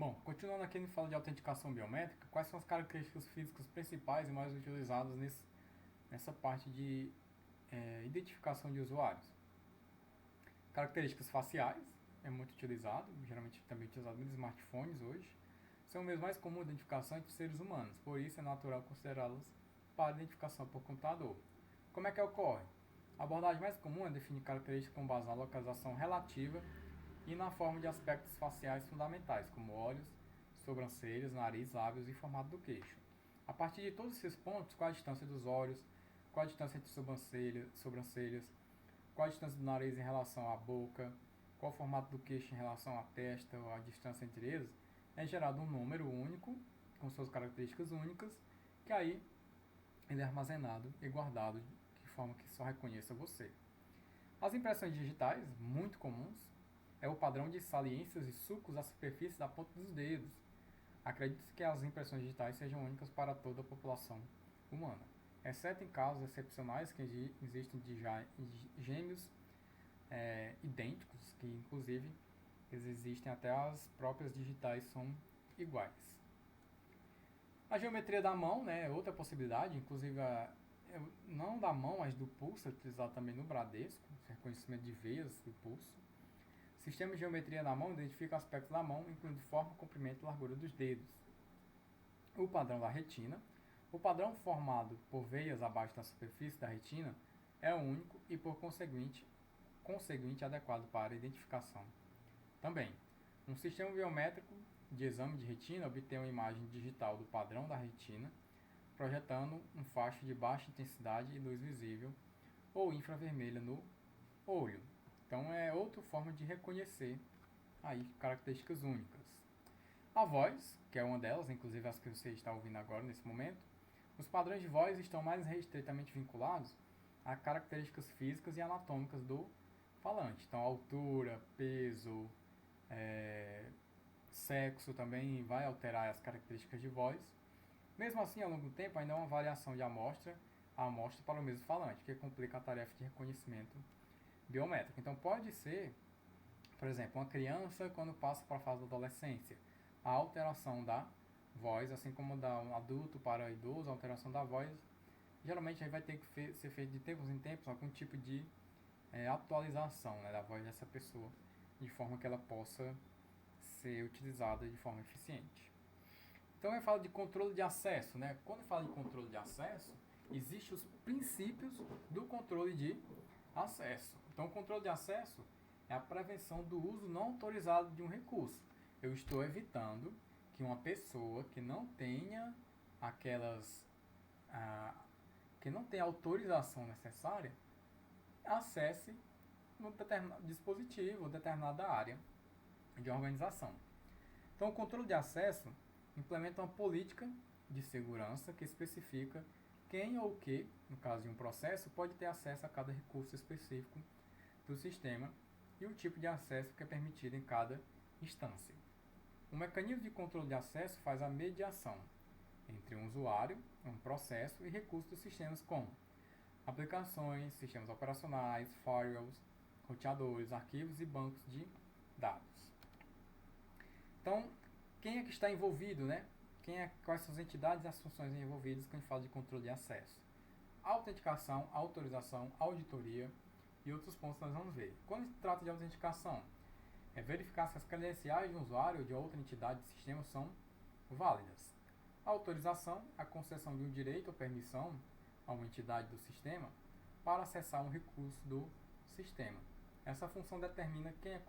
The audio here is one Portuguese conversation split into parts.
Bom, continuando aqui, a gente fala de autenticação biométrica. Quais são as características físicas principais e mais utilizadas nessa parte de identificação de usuários? Características faciais, é muito utilizado, geralmente também utilizado nos smartphones hoje. São o meio mais comum de identificação entre seres humanos, por isso é natural considerá-las para identificação por computador. Como é que ocorre? A abordagem mais comum é definir características com base na localização relativa e na forma de aspectos faciais fundamentais, como olhos, sobrancelhas, nariz, lábios e formato do queixo. A partir de todos esses pontos, qual a distância dos olhos, qual a distância entre sobrancelhas, qual a distância do nariz em relação à boca, qual o formato do queixo em relação à testa ou a distância entre eles, é gerado um número único, com suas características únicas, que aí ele é armazenado e guardado de forma que só reconheça você. As impressões digitais, muito comuns, é o padrão de saliências e sulcos à superfície da ponta dos dedos. Acredita-se que as impressões digitais sejam únicas para toda a população humana, exceto em casos excepcionais que existem de gêmeos idênticos, que inclusive eles existem até as próprias digitais são iguais. A geometria da mão, né, é outra possibilidade, inclusive não da mão, mas do pulso, é utilizado também no Bradesco, reconhecimento de veias do pulso. Sistema de geometria da mão identifica aspectos da mão, incluindo forma, comprimento e largura dos dedos. O padrão da retina. O padrão formado por veias abaixo da superfície da retina é único e, por conseguinte adequado para a identificação. Também, um sistema biométrico de exame de retina obtém uma imagem digital do padrão da retina, projetando um facho de baixa intensidade e luz visível ou infravermelha no olho. Então é outra forma de reconhecer aí características únicas. A voz, que é uma delas, inclusive as que você está ouvindo agora nesse momento, os padrões de voz estão mais estreitamente vinculados a características físicas e anatômicas do falante. Então altura, peso, sexo também vai alterar as características de voz. Mesmo assim, ao longo do tempo, ainda há uma variação de amostra a amostra para o mesmo falante, que complica a tarefa de reconhecimento biométrico. Então pode ser, por exemplo, uma criança quando passa para a fase da adolescência, a alteração da voz, assim como da um adulto para idoso, a alteração da voz, geralmente aí vai ter que ser feito de tempos em tempos algum tipo de atualização, né, da voz dessa pessoa, de forma que ela possa ser utilizada de forma eficiente. Então eu falo de controle de acesso, né? Quando eu falo de controle de acesso, existem os princípios do controle de acesso. Então o controle de acesso é a prevenção do uso não autorizado de um recurso. Eu estou evitando que uma pessoa que não tenha aquelas que não tem a autorização necessária acesse um determinado dispositivo ou determinada área de organização. Então, o controle de acesso implementa uma política de segurança que especifica quem ou o que, no caso de um processo, pode ter acesso a cada recurso específico do sistema e o tipo de acesso que é permitido em cada instância. O mecanismo de controle de acesso faz a mediação entre um usuário, um processo e recursos dos sistemas como aplicações, sistemas operacionais, firewalls, roteadores, arquivos e bancos de dados. Então, quem é que está envolvido, né? Quais são as entidades e as funções envolvidas quando a gente fala de controle de acesso? Autenticação, autorização, auditoria e outros pontos que nós vamos ver. Quando se trata de autenticação, é verificar se as credenciais de um usuário ou de outra entidade de sistema são válidas. A autorização, a concessão de um direito ou permissão a uma entidade do sistema para acessar um recurso do sistema. Essa função determina quem é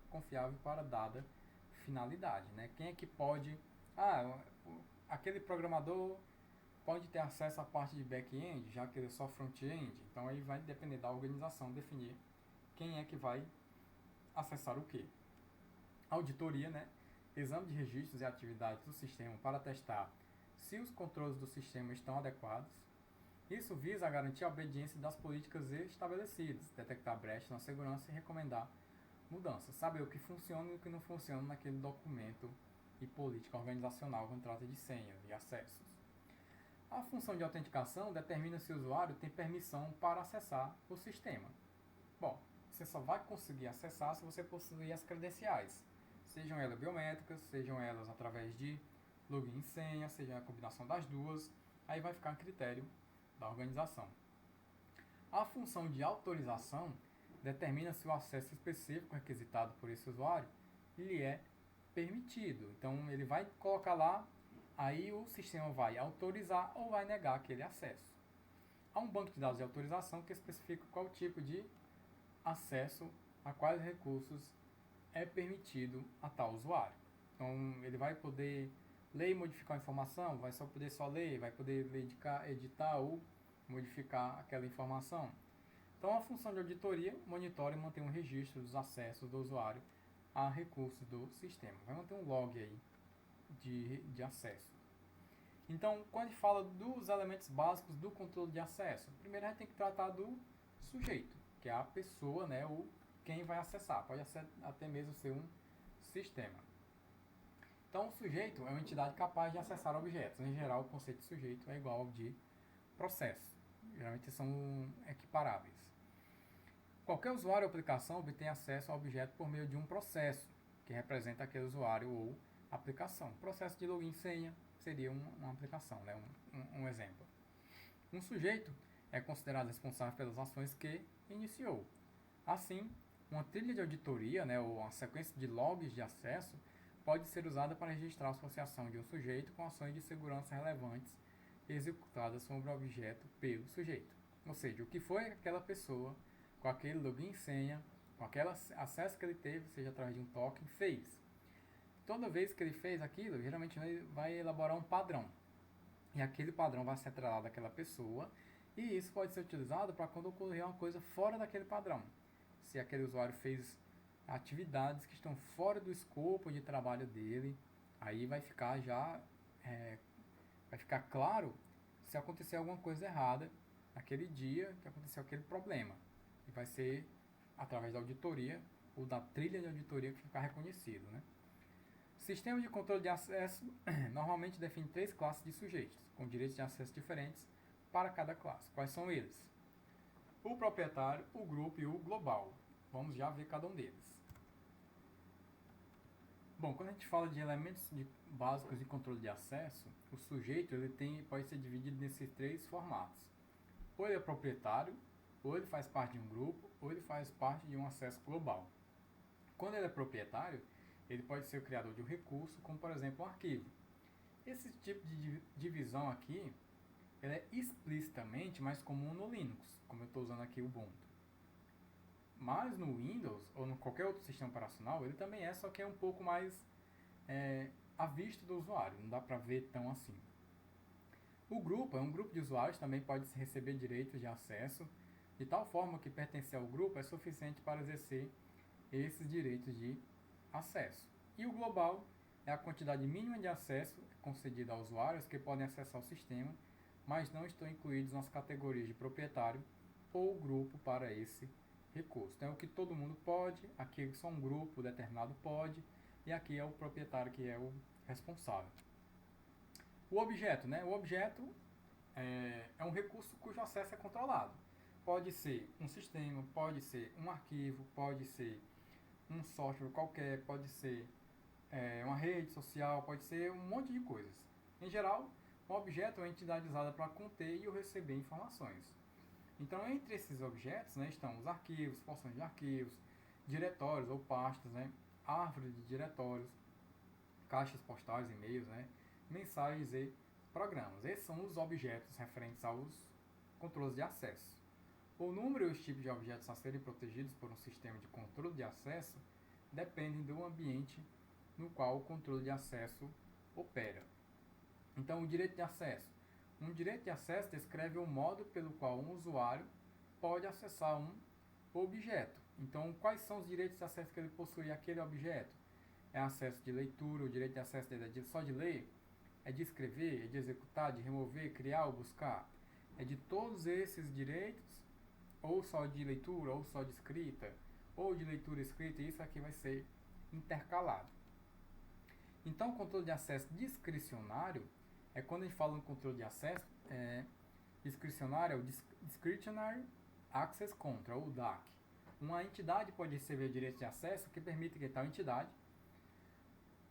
confiável para dada finalidade, né? Quem é que pode... aquele programador pode ter acesso à parte de back-end, já que ele é só front-end. Então aí vai depender da organização definir quem é que vai acessar o que. Auditoria, né? Exame de registros e atividades do sistema para testar se os controles do sistema estão adequados. Isso visa a garantir a obediência das políticas estabelecidas, detectar brechas na segurança e recomendar mudanças. Saber o que funciona e o que não funciona naquele documento e política organizacional quando trata de senhas e acessos. A função de autenticação determina se o usuário tem permissão para acessar o sistema. Bom, você só vai conseguir acessar se você possuir as credenciais. sejam elas biométricas, sejam elas através de login e senha, seja a combinação das duas, aí vai ficar a critério da organização. A função de autorização determina se o acesso específico requisitado por esse usuário lhe é permitido. Então ele vai colocar lá, aí o sistema vai autorizar ou vai negar aquele acesso. Há um banco de dados de autorização que especifica qual tipo de acesso a quais recursos é permitido a tal usuário. Então ele vai poder ler e modificar a informação, vai só poder ler, vai poder editar ou modificar aquela informação. Então a função de auditoria monitora e mantém um registro dos acessos do usuário a recursos do sistema. Vai manter um log aí de acesso. Então, quando a gente fala dos elementos básicos do controle de acesso, primeiro a gente tem que tratar do sujeito, que é a pessoa, né, ou quem vai acessar. Pode até mesmo ser um sistema. Então, o sujeito é uma entidade capaz de acessar objetos. Em geral, o conceito de sujeito é igual ao de processo. Geralmente são equiparáveis. Qualquer usuário ou aplicação obtém acesso ao objeto por meio de um processo, que representa aquele usuário ou aplicação. Processo de login e senha seria uma aplicação, né? um exemplo. Um sujeito é considerado responsável pelas ações que iniciou. Assim, uma trilha de auditoria, né, ou uma sequência de logs de acesso pode ser usada para registrar a associação de um sujeito com ações de segurança relevantes executadas sobre o objeto pelo sujeito. Ou seja, o que foi aquela pessoa, com aquele login e senha, com aquele acesso que ele teve, seja através de um token, fez. Toda vez que ele fez aquilo, geralmente ele vai elaborar um padrão. E aquele padrão vai ser atrelado àquela pessoa, e isso pode ser utilizado para quando ocorrer uma coisa fora daquele padrão. Se aquele usuário fez atividades que estão fora do escopo de trabalho dele, aí vai ficar vai ficar claro se acontecer alguma coisa errada naquele dia que aconteceu aquele problema. E vai ser através da auditoria ou da trilha de auditoria que ficar reconhecido, né? Sistema de controle de acesso normalmente define 3 classes de sujeitos, com direitos de acesso diferentes para cada classe. Quais são eles? O proprietário, o grupo e o global. Vamos já ver cada um deles. Bom, quando a gente fala de elementos básicos de controle de acesso, o sujeito pode ser dividido nesses 3 formatos. Ou ele é proprietário, ou ele faz parte de um grupo, ou ele faz parte de um acesso global. Quando ele é proprietário, ele pode ser o criador de um recurso, como por exemplo um arquivo. Esse tipo de divisão aqui, ela é explicitamente mais comum no Linux, como eu estou usando aqui o Ubuntu. Mas no Windows, ou em qualquer outro sistema operacional, ele também é, só que é um pouco mais à vista do usuário, não dá para ver tão assim. O grupo é um grupo de usuários, também pode receber direitos de acesso, de tal forma que pertencer ao grupo é suficiente para exercer esses direitos de acesso. E o global é a quantidade mínima de acesso concedida a usuários que podem acessar o sistema, mas não estão incluídos nas categorias de proprietário ou grupo para esse recurso. Então é o que todo mundo pode, aqui só um grupo determinado pode, e aqui é o proprietário que é o responsável. O objeto, né? O objeto é um recurso cujo acesso é controlado. Pode ser um sistema, pode ser um arquivo, pode ser um software qualquer, pode ser uma rede social, pode ser um monte de coisas. Em geral, um objeto é uma entidade usada para conter e receber informações. Então, entre esses objetos, né, estão os arquivos, porções de arquivos, diretórios ou pastas, né, árvores de diretórios, caixas postais, e-mails, né, mensagens e programas. Esses são os objetos referentes aos controles de acesso. O número e os tipos de objetos a serem protegidos por um sistema de controle de acesso dependem do ambiente no qual o controle de acesso opera. Então, o direito de acesso. Um direito de acesso descreve o modo pelo qual um usuário pode acessar um objeto. Então, quais são os direitos de acesso que ele possui àquele objeto? É acesso de leitura, o direito de acesso dele é só de ler, é de escrever, é de executar, de remover, criar ou buscar. É de todos esses direitos, ou só de leitura, ou só de escrita, ou de leitura e escrita, e isso aqui vai ser intercalado. Então, o controle de acesso discricionário é quando a gente fala no controle de acesso, discricionário é o Discretionary Access Control, ou DAC. Uma entidade pode receber direitos de acesso que permite que tal entidade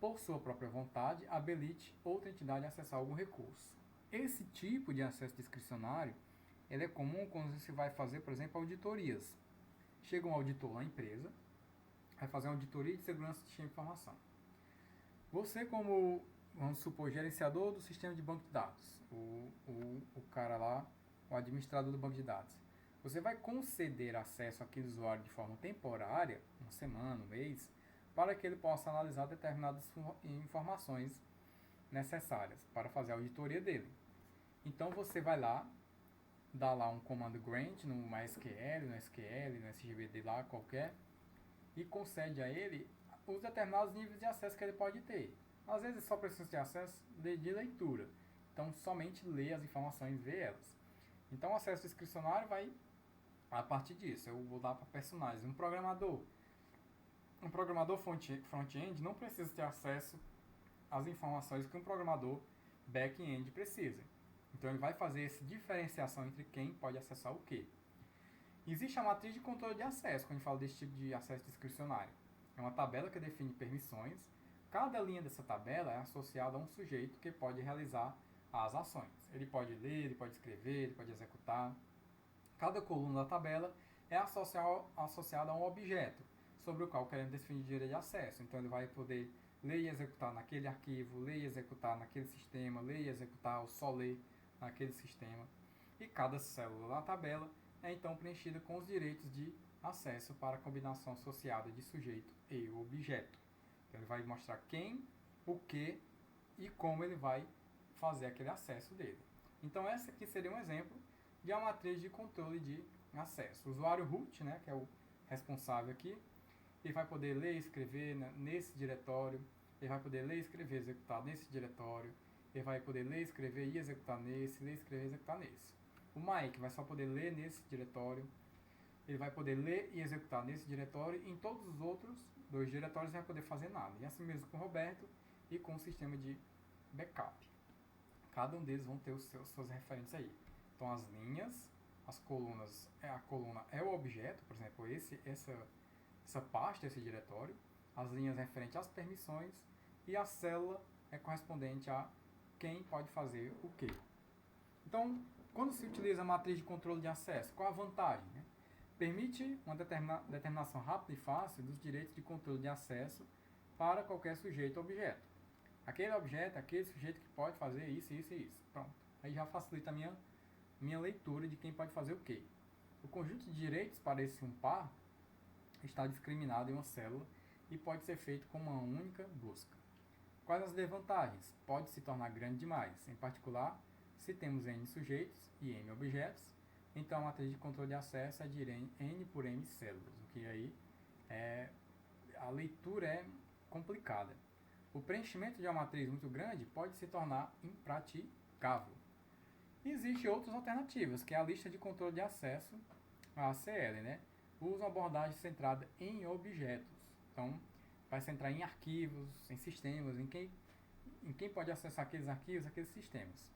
por sua própria vontade, habilite outra entidade a acessar algum recurso. Esse tipo de acesso discricionário ele é comum quando você vai fazer, por exemplo, auditorias. Chega um auditor na empresa, vai fazer uma auditoria de segurança de sistema de informação. Você, como, vamos supor, gerenciador do sistema de banco de dados, o cara lá, o administrador do banco de dados, você vai conceder acesso àquele usuário de forma temporária, uma semana, um mês, para que ele possa analisar determinadas informações necessárias para fazer a auditoria dele. Então você vai lá, dá lá um comando grant no MySQL, no SQL, no SGBD lá qualquer, e concede a ele os determinados níveis de acesso que ele pode ter. Às vezes só precisa ter acesso de leitura, então somente lê as informações e vê elas. Então o acesso discricionário vai a partir disso. Eu vou dar para personagens. Um programador front-end não precisa ter acesso às informações que um programador back-end precisa. Então ele vai fazer essa diferenciação entre quem pode acessar o quê. Existe a matriz de controle de acesso, quando a gente fala desse tipo de acesso discricionário. É uma tabela que define permissões. Cada linha dessa tabela é associada a um sujeito que pode realizar as ações. Ele pode ler, ele pode escrever, ele pode executar. Cada coluna da tabela é associada a um objeto, sobre o qual queremos definir direito de acesso. Então ele vai poder ler e executar naquele arquivo, ler e executar naquele sistema, ler e executar ou só ler naquele sistema. E cada célula da tabela é então preenchida com os direitos de acesso para a combinação associada de sujeito e objeto. Então ele vai mostrar quem, o que e como ele vai fazer aquele acesso dele. Então essa aqui seria um exemplo de uma matriz de controle de acesso. O usuário root, né, que é o responsável aqui, ele vai poder ler e escrever nesse diretório, ele vai poder ler, escrever, executar nesse diretório, ele vai poder ler, escrever e executar nesse, ler, escrever e executar nesse. O Mike vai só poder ler nesse diretório, ele vai poder ler e executar nesse diretório, e em todos os outros 2 diretórios ele vai poder fazer nada. E assim mesmo com o Roberto e com o sistema de backup. Cada um deles vão ter os seus referentes aí. Então as linhas, as colunas, a coluna é o objeto, por exemplo, essa pasta, esse diretório, as linhas referentes às permissões e a célula é correspondente a quem pode fazer o quê. Então, quando se utiliza a matriz de controle de acesso, qual a vantagem? Né? Permite uma determinação rápida e fácil dos direitos de controle de acesso para qualquer sujeito ou objeto. Aquele objeto, aquele sujeito que pode fazer isso, isso e isso. Pronto. Aí já facilita a minha leitura de quem pode fazer o quê. O conjunto de direitos para esse um par está discriminado em uma célula e pode ser feito com uma única busca. Quais as desvantagens? Pode se tornar grande demais, em particular, se temos N sujeitos e N objetos, então a matriz de controle de acesso é de N por M células, o que aí a leitura é complicada. O preenchimento de uma matriz muito grande pode se tornar impraticável. Existem outras alternativas, que é a lista de controle de acesso, a ACL, né? Usa uma abordagem centrada em objetos. Então, vai centrar em arquivos, em sistemas, em quem pode acessar aqueles arquivos, aqueles sistemas.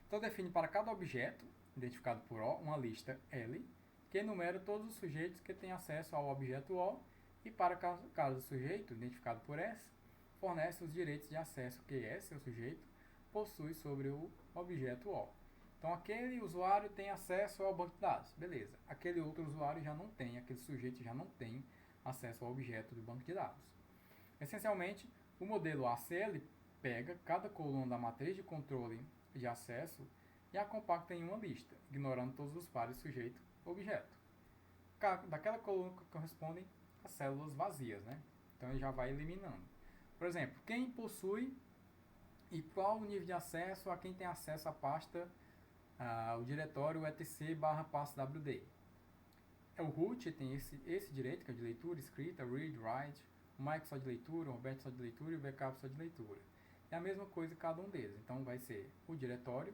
Então, define para cada objeto, identificado por O, uma lista L, que enumera todos os sujeitos que têm acesso ao objeto O, e para cada sujeito, identificado por S, fornece os direitos de acesso que S, o sujeito, possui sobre o objeto O. Então, aquele usuário tem acesso ao banco de dados, beleza. Aquele outro usuário já não tem, aquele sujeito já não tem acesso ao objeto do banco de dados. Essencialmente, o modelo ACL pega cada coluna da matriz de controle de acesso e a compacta em uma lista, ignorando todos os pares sujeito-objeto. Daquela coluna correspondem as células vazias, né? Então ele já vai eliminando. Por exemplo, quem possui e qual o nível de acesso a quem tem acesso à pasta, o diretório etc/passwd. O root tem esse direito, que é de leitura, escrita, read, write, o Mike só de leitura, o Roberto só de leitura e o backup só de leitura. É a mesma coisa cada um deles. Então vai ser o diretório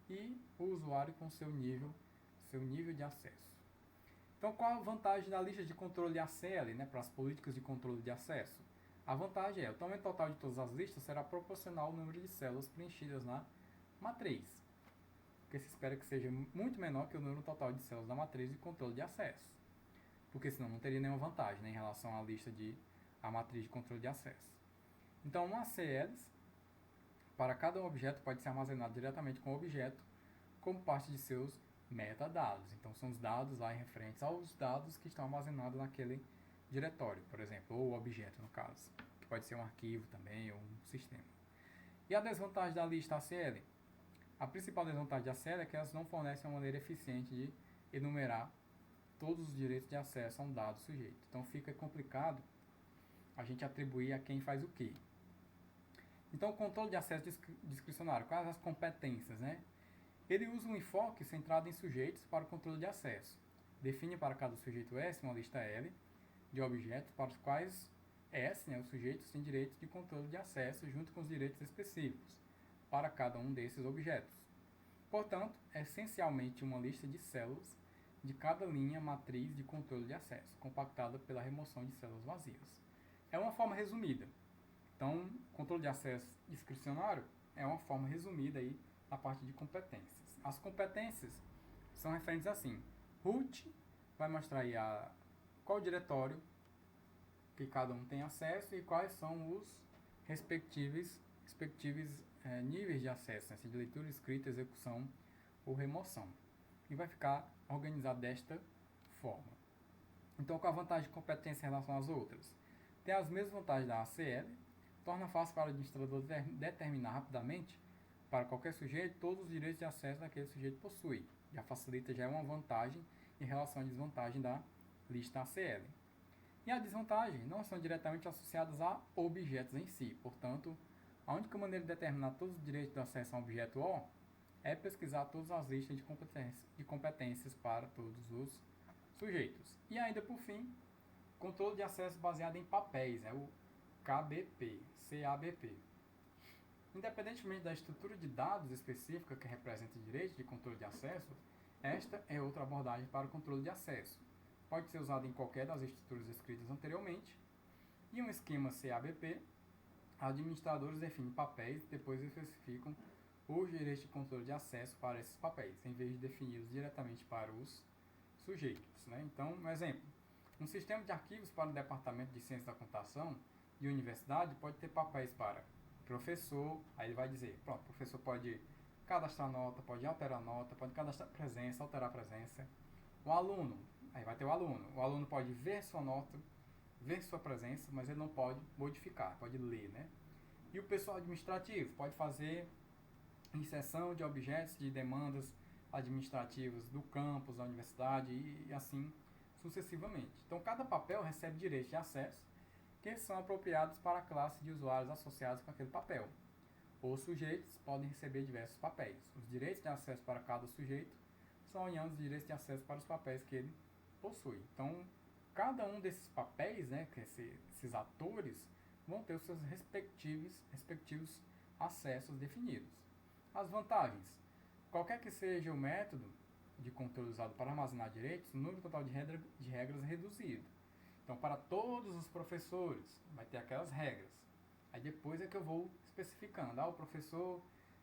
e o usuário com seu nível de acesso. Então qual a vantagem da lista de controle de ACL, né, para as políticas de controle de acesso? A vantagem é o tamanho total de todas as listas será proporcional ao número de células preenchidas na matriz, porque se espera que seja muito menor que o número total de células da matriz de controle de acesso, porque senão não teria nenhuma vantagem, né, em relação à matriz de controle de acesso. Então, um ACLs para cada objeto pode ser armazenado diretamente com o objeto como parte de seus metadados. Então, são os dados lá referentes aos dados que estão armazenados naquele diretório, por exemplo, ou objeto no caso, que pode ser um arquivo também ou um sistema. E a desvantagem da lista ACL? A principal desvantagem da ACL é que elas não fornecem uma maneira eficiente de enumerar todos os direitos de acesso a um dado sujeito. Então fica complicado a gente atribuir a quem faz o quê. Então, o controle de acesso discricionário, quais as competências, né? Ele usa um enfoque centrado em sujeitos para o controle de acesso. Define para cada sujeito S uma lista L de objetos para os quais S, os sujeitos, têm direitos de controle de acesso junto com os direitos específicos para cada um desses objetos. Portanto, é essencialmente uma lista de células de cada linha matriz de controle de acesso, compactada pela remoção de células vazias. É uma forma resumida. Então, controle de acesso discricionário é uma forma resumida aí na parte de competências. As competências são referentes assim. root vai mostrar aí qual o diretório que cada um tem acesso e quais são os respectivos níveis de acesso, de leitura, escrita, execução ou remoção. E vai ficar organizado desta forma. Então, qual a vantagem de competência em relação às outras? Tem as mesmas vantagens da ACL, torna fácil para o administrador determinar rapidamente para qualquer sujeito todos os direitos de acesso que aquele sujeito possui. Já facilita, já é uma vantagem em relação à desvantagem da lista ACL. E a desvantagem não são diretamente associadas a objetos em si. Portanto, a única maneira de determinar todos os direitos de acesso a um objeto O é pesquisar todas as listas de competências para todos os sujeitos. E ainda por fim, controle de acesso baseado em papéis, o CABP. Independentemente da estrutura de dados específica que representa direitos de controle de acesso, esta é outra abordagem para o controle de acesso. Pode ser usada em qualquer das estruturas descritas anteriormente. E um esquema CABP, administradores definem papéis e depois especificam os direitos de controle de acesso para esses papéis, em vez de defini-los diretamente para os sujeitos. Então, um exemplo. Um sistema de arquivos para o Departamento de Ciência da Computação de universidade pode ter papéis para professor, aí ele vai dizer, pronto, o professor pode cadastrar nota, pode alterar nota, pode cadastrar presença, alterar presença. O aluno, aí vai ter o aluno pode ver sua nota, ver sua presença, mas ele não pode modificar, pode ler, E o pessoal administrativo pode fazer inserção de objetos de demandas administrativas do campus, da universidade e assim sucessivamente. Então, cada papel recebe direitos de acesso que são apropriados para a classe de usuários associados com aquele papel. Os sujeitos podem receber diversos papéis. Os direitos de acesso para cada sujeito são a união dos direitos de acesso para os papéis que ele possui. Então, cada um desses papéis, que esses atores, vão ter os seus respectivos acessos definidos. As vantagens. Qualquer que seja o método de controle usado para armazenar direitos, o número total de regras é reduzido. Então, para todos os professores, vai ter aquelas regras. Aí depois é que eu vou especificando. O professor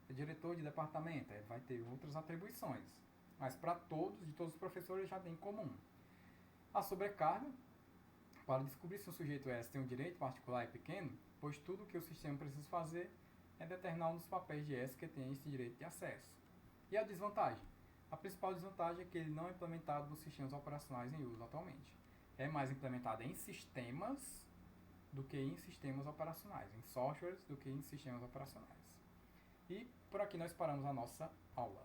é diretor de departamento, aí vai ter outras atribuições. Mas para de todos os professores já tem em comum. A sobrecarga, para descobrir se um sujeito S tem um direito particular e pequeno, pois tudo o que o sistema precisa fazer é determinar um dos papéis de S que tem esse direito de acesso. E a desvantagem? A principal desvantagem é que ele não é implementado nos sistemas operacionais em uso atualmente. É mais implementado em sistemas do que em sistemas operacionais, em softwares do que em sistemas operacionais. E por aqui nós paramos a nossa aula.